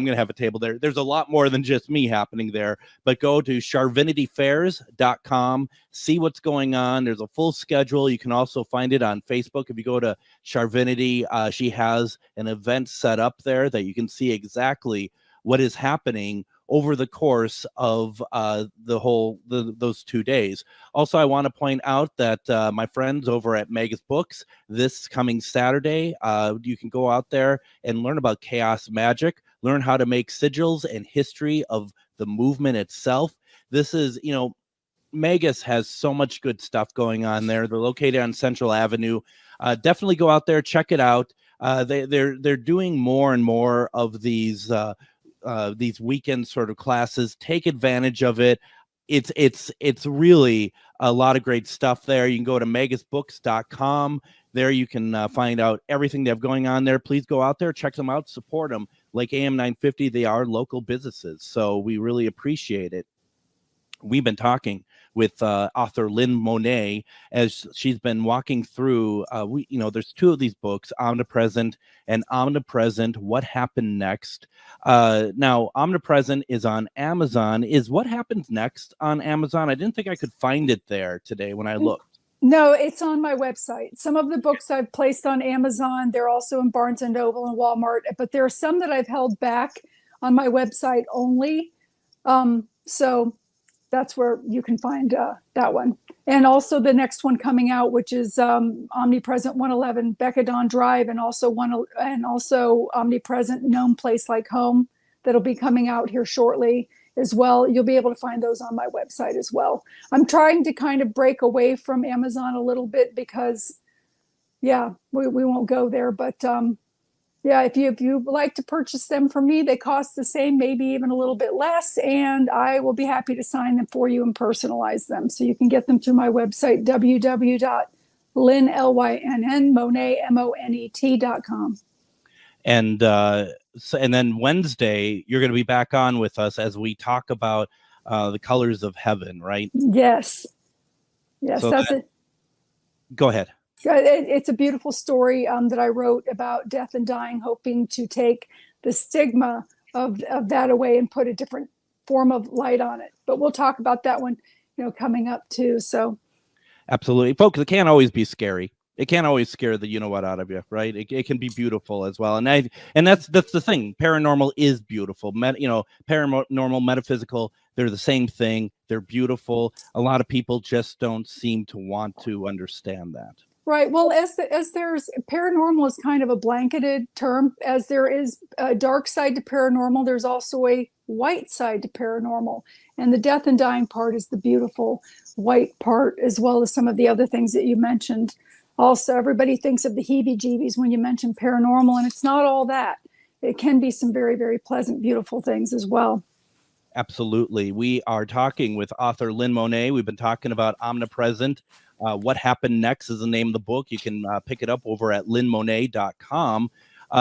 S2: to have a table there. There's a lot more than just me happening there, but go to charvinityfairs.com, see what's going on. There's a full schedule. You can also find it on Facebook. If you go to Charvinity, she has an event set up there that you can see exactly what is happening over the course of those 2 days. Also, I want to point out that my friends over at Megas Books, this coming Saturday, you can go out there and learn about chaos magic, learn how to make sigils and history of the movement itself. This is, Megas has so much good stuff going on there. They're located on Central Avenue. Definitely go out there, check it out. They're doing more and more of these weekend sort of classes. Take advantage of it. It's really a lot of great stuff there. You can go to megasbooks.com. There you can find out everything they have going on there. Please go out there, check them out, support them. Like AM 950, they are local businesses, so we really appreciate it. We've been talking with author Lynn Monet as she's been walking through, there's two of these books, Omnipresent and Omnipresent, What Happened Next. Now, Omnipresent is on Amazon. Is What Happens Next on Amazon? I didn't think I could find it there today when I looked.
S3: No, it's on my website. Some of the books I've placed on Amazon. They're also in Barnes & Noble and Walmart, but there are some that I've held back on my website only. So that's where you can find that one. And also the next one coming out, which is Omnipresent 111 Becadon Drive, and also Omnipresent Gnome Place Like Home, that'll be coming out here shortly as well. You'll be able to find those on my website as well. I'm trying to kind of break away from Amazon a little bit because, we won't go there. But if you like to purchase them from me, they cost the same, maybe even a little bit less, and I will be happy to sign them for you and personalize them. So you can get them through my website, www.lynnmonet.com.
S2: And then Wednesday, you're going to be back on with us as we talk about the colors of heaven, right?
S3: Yes, so that's it.
S2: Go ahead.
S3: It's a beautiful story that I wrote about death and dying, hoping to take the stigma of that away and put a different form of light on it. But we'll talk about that one, coming up too. So,
S2: absolutely, folks. It can't always be scary. It can't always scare the you-know-what out of you, right? It can be beautiful as well. And that's the thing. Paranormal is beautiful. Paranormal, metaphysical, they're the same thing. They're beautiful. A lot of people just don't seem to want to understand that.
S3: Right. Well, as there's paranormal is kind of a blanketed term, as there is a dark side to paranormal, there's also a white side to paranormal. And the death and dying part is the beautiful white part, as well as some of the other things that you mentioned. Also, everybody thinks of the heebie-jeebies when you mention paranormal, and it's not all that. It can be some very, very pleasant, beautiful things as well.
S2: Absolutely. We are talking with author Lynn Monet. We've been talking about Omnipresent. What Happened Next is the name of the book. You can pick it up over at lynnmonet.com.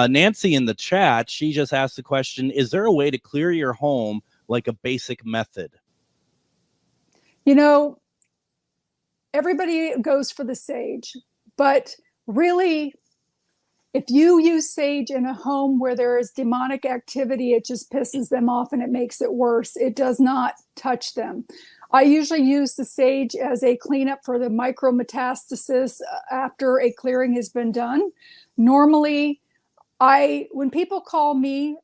S2: Nancy in the chat, she just asked the question, is there a way to clear your home like a basic method?
S3: You know, everybody goes for the sage, but really, if you use sage in a home where there is demonic activity, it just pisses them off and it makes it worse. It does not touch them. I usually use the sage as a cleanup for the micrometastasis after a clearing has been done. Normally, when people call me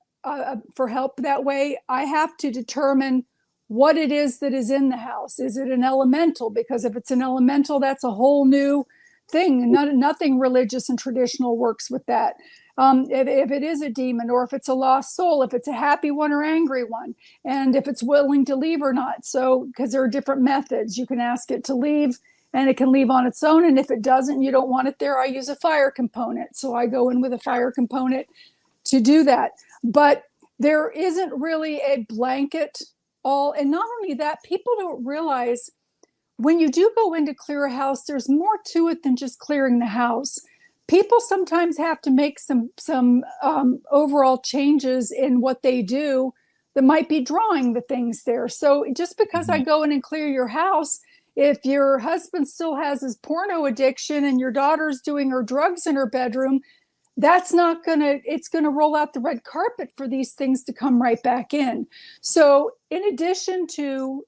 S3: for help that way, I have to determine what it is that is in the house. Is it an elemental? Because if it's an elemental, that's a whole new thing. Nothing religious and traditional works with that. If it is a demon, or if it's a lost soul, if it's a happy one or angry one, and if it's willing to leave or not. So, because there are different methods, you can ask it to leave and it can leave on its own. And if it doesn't, you don't want it there, I use a fire component. So I go in with a fire component to do that. But there isn't really a blanket and not only that, people don't realize when you do go in to clear a house, there's more to it than just clearing the house. People sometimes have to make some overall changes in what they do that might be drawing the things there. So just because I go in and clear your house, if your husband still has his porno addiction and your daughter's doing her drugs in her bedroom, it's going to roll out the red carpet for these things to come right back in. So in addition to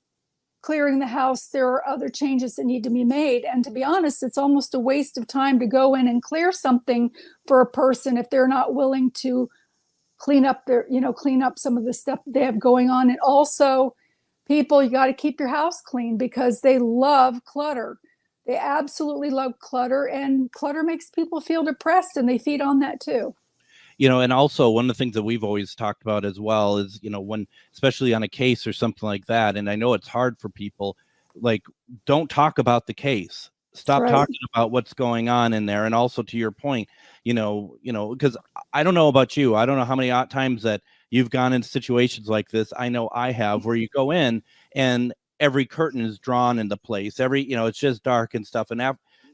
S3: clearing the house, there are other changes that need to be made. And to be honest, it's almost a waste of time to go in and clear something for a person if they're not willing to clean up some of the stuff they have going on. And also, people, you got to keep your house clean because they love clutter. They absolutely love clutter, and clutter makes people feel depressed, and they feed on that too.
S2: And also one of the things that we've always talked about as well is, when, especially on a case or something like that, and I know it's hard for people, like, don't talk about the case. Stop talking about what's going on in there. And also to your point, because I don't know about you. I don't know how many times that you've gone into situations like this. I know I have, where you go in and every curtain is drawn into place. It's just dark and stuff. And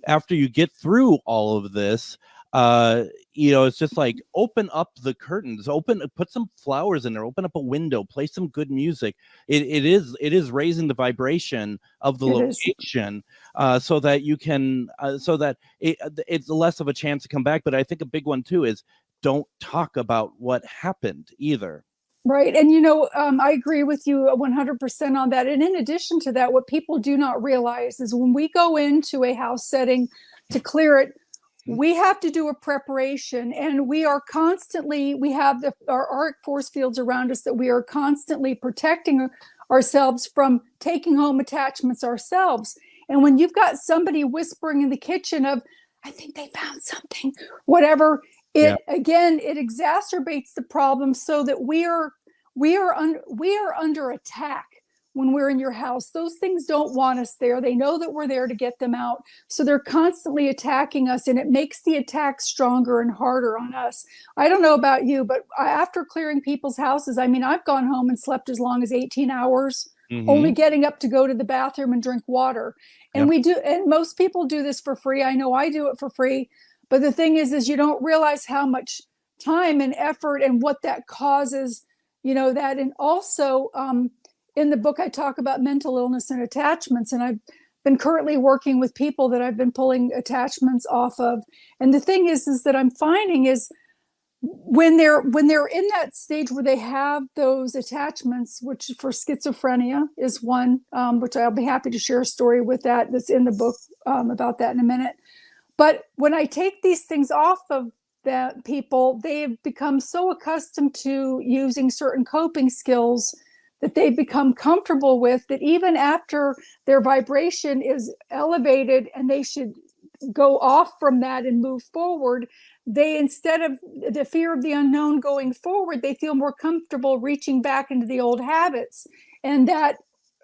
S2: after you get through all of this, it's just like, open up the curtains, put some flowers in there, open up a window, play some good music. It is raising the vibration of the location, so that you can, so that it's less of a chance to come back. But I think a big one too is don't talk about what happened either.
S3: Right. And, I agree with you 100% on that. And in addition to that, what people do not realize is when we go into a house setting to clear it, we have to do a preparation, and we have our auric force fields around us that we are constantly protecting ourselves from taking home attachments ourselves. And when you've got somebody whispering in the kitchen of, I think they found something, whatever, it exacerbates the problem, so that we are under attack when we're in your house. Those things don't want us there. They know that we're there to get them out. So they're constantly attacking us, and it makes the attack stronger and harder on us. I don't know about you, but after clearing people's houses, I've gone home and slept as long as 18 hours, only getting up to go to the bathroom and drink water. And we do, and most people do this for free. I know I do it for free. But the thing is you don't realize how much time and effort and what that causes, that. And also, in the book, I talk about mental illness and attachments, and I've been currently working with people that I've been pulling attachments off of. And the thing is that I'm finding is when they're in that stage where they have those attachments, which for schizophrenia is one, which I'll be happy to share a story with that's in the book about that in a minute. But when I take these things off of the people, they have become so accustomed to using certain coping skills that they become comfortable with, that even after their vibration is elevated and they should go off from that and move forward, they, instead of the fear of the unknown going forward, they feel more comfortable reaching back into the old habits. And that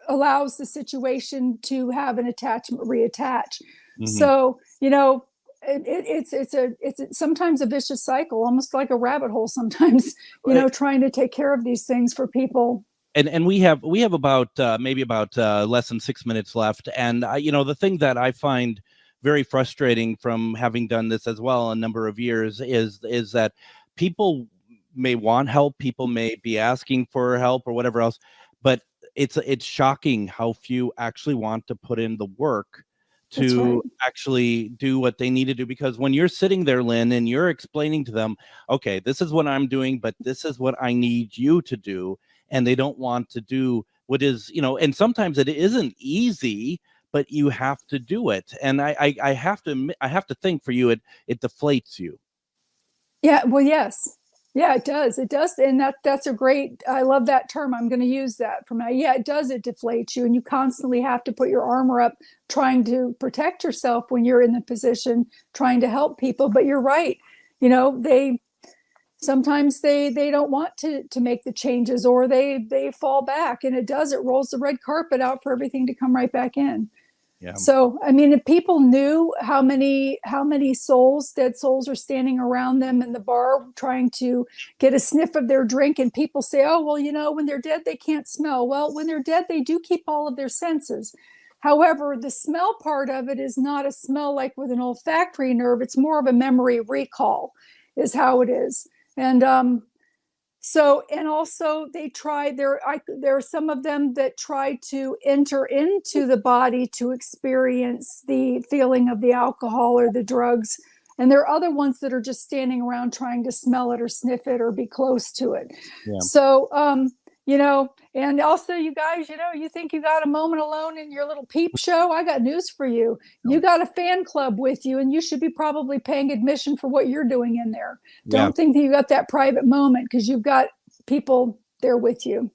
S3: allows the situation to have an attachment reattach. So, it's sometimes a vicious cycle, almost like a rabbit hole sometimes, trying to take care of these things for people.
S2: And we have about maybe about less than 6 minutes left. And the thing that I find very frustrating from having done this as well a number of years is that people may want help, people may be asking for help or whatever else, but it's shocking how few actually want to put in the work to actually do what they need to do. Because when you're sitting there, Lynn, and you're explaining to them, okay, this is what I'm doing, but this is what I need you to do, and they don't want to do what is, and sometimes it isn't easy, but you have to do it. And I have to think for you, it deflates you.
S3: Yeah, well, yes. Yeah, it does. It does. And that's a great, I love that term. I'm going to use that from now. Yeah, it does. It deflates you. And you constantly have to put your armor up trying to protect yourself when you're in the position trying to help people. But you're right. Sometimes they don't want to make the changes, or they fall back, and it rolls the red carpet out for everything to come right back in. Yeah. So, I mean, if people knew how many dead souls are standing around them in the bar trying to get a sniff of their drink, and people say, oh, well, when they're dead, they can't smell. Well, when they're dead, they do keep all of their senses. However, the smell part of it is not a smell like with an olfactory nerve. It's more of a memory recall is how it is. And also they try, there are some of them that try to enter into the body to experience the feeling of the alcohol or the drugs. And there are other ones that are just standing around trying to smell it or sniff it or be close to it. Yeah. So, and also you guys, you think you got a moment alone in your little peep show. I got news for you. You got a fan club with you, and you should be probably paying admission for what you're doing in there. Don't think that you got that private moment, because you've got people there with you.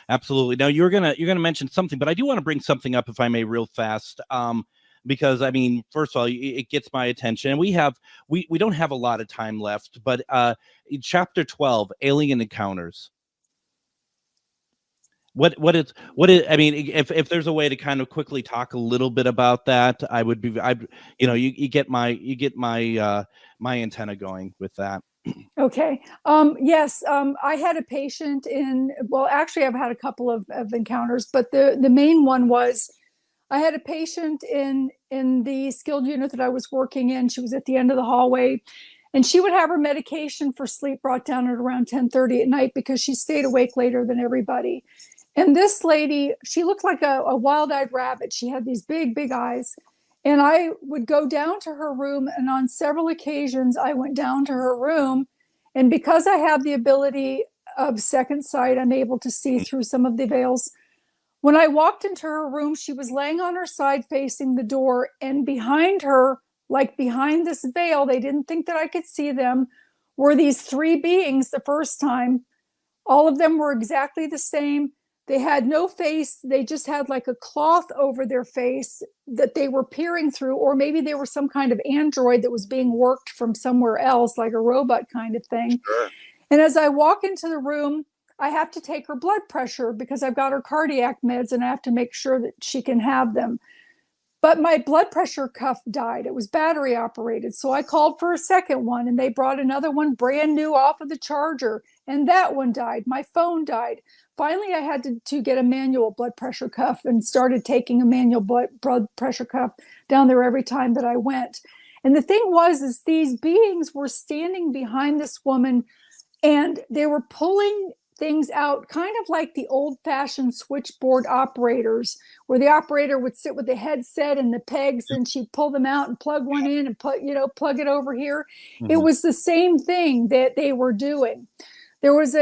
S2: Absolutely. Now you're gonna mention something, but I do want to bring something up, if I may, real fast. Because I mean, first of all, it gets my attention, and we don't have a lot of time left, but in chapter 12, Alien Encounters. What is I mean, if there's a way to kind of quickly talk a little bit about that, you get my antenna going with that.
S3: Okay. Yes. I had a patient actually I've had a couple of encounters, but the main one was, I had a patient in the skilled unit that I was working in. She was at the end of the hallway, and she would have her medication for sleep brought down at around 10:30 at night because she stayed awake later than everybody. And this lady, she looked like a wild-eyed rabbit. She had these big, big eyes. And I would go down to her room, and on several occasions, I went down to her room. And because I have the ability of second sight, I'm able to see through some of the veils. When I walked into her room, she was laying on her side facing the door, and behind her, like behind this veil, they didn't think that I could see them, were these three beings the first time. All of them were exactly the same. They had no face. They just had like a cloth over their face that they were peering through, or maybe they were some kind of android that was being worked from somewhere else, like a robot kind of thing. Sure. And as I walk into the room, I have to take her blood pressure because I've got her cardiac meds, and I have to make sure that she can have them. But my blood pressure cuff died. It was battery operated. So I called for a second one, and they brought another one brand new off of the charger, and that one died. My phone died. Finally, I had to get a manual blood pressure cuff, and started taking a manual blood pressure cuff down there every time that I went. And the thing is these beings were standing behind this woman, and they were pulling things out, kind of like the old-fashioned switchboard operators, where the operator would sit with the headset and the pegs, and she'd pull them out and plug one in and plug it over here. Mm-hmm. It was the same thing that they were doing. There was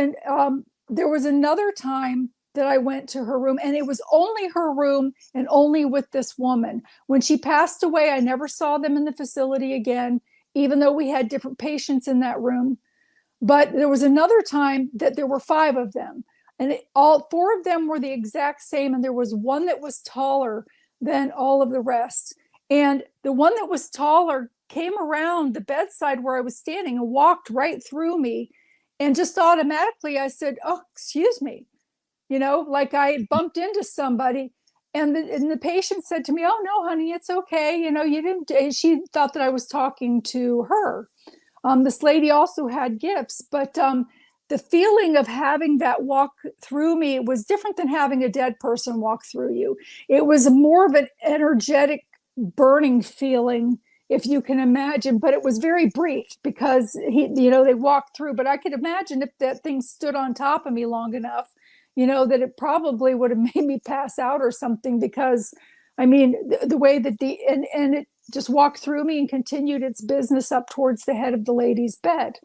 S3: another time that I went to her room, and it was only her room and only with this woman. When she passed away, I never saw them in the facility again, even though we had different patients in that room. But there was another time that there were 5 of them, and all 4 of them were the exact same. And there was one that was taller than all of the rest. And the one that was taller came around the bedside where I was standing and walked right through me. And just automatically I said, "Oh, excuse me," like I had bumped into somebody. And the patient said to me, "Oh, no, honey, it's okay. You didn't." She thought that I was talking to her. This lady also had gifts, but the feeling of having that walk through me was different than having a dead person walk through you. It was more of an energetic burning feeling, if you can imagine, but it was very brief because they walked through. But I could imagine if that thing stood on top of me long enough, that it probably would have made me pass out or something, because I mean, the way that and it just walked through me and continued its business up towards the head of the lady's bed.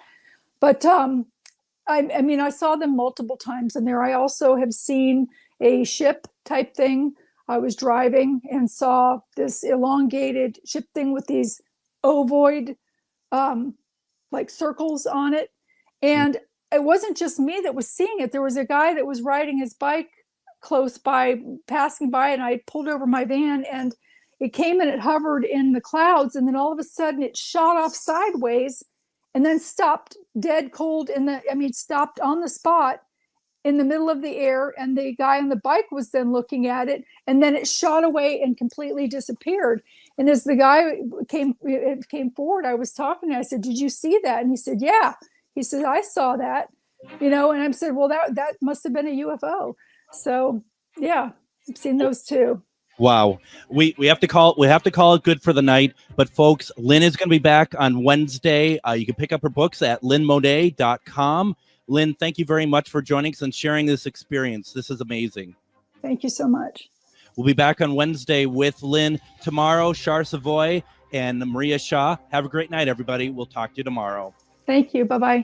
S3: But I mean, I saw them multiple times in there. I also have seen a ship type thing. I was driving and saw this elongated ship thing with these ovoid like circles on it. And it wasn't just me that was seeing it. There was a guy that was riding his bike close by, passing by, and I pulled over my van, and it came and it hovered in the clouds, and then all of a sudden it shot off sideways and then stopped dead cold stopped on the spot in the middle of the air. And the guy on the bike was then looking at it, and then it shot away and completely disappeared. And as the guy came forward, I was talking, and I said, "Did you see that?" And he said, "Yeah." He said, "I saw that," and I said, "Well, that must have been a UFO." So yeah, I've seen those too.
S2: Wow. We have to call it good for the night. But folks, Lynn is going to be back on Wednesday. You can pick up her books at lynnmonet.com. Lynn, thank you very much for joining us and sharing this experience. This is amazing.
S3: Thank you so much.
S2: We'll be back on Wednesday with Lynn. Tomorrow, Shar Savoy and Maria Shaw. Have a great night, everybody. We'll talk to you tomorrow.
S3: Thank you. Bye-bye.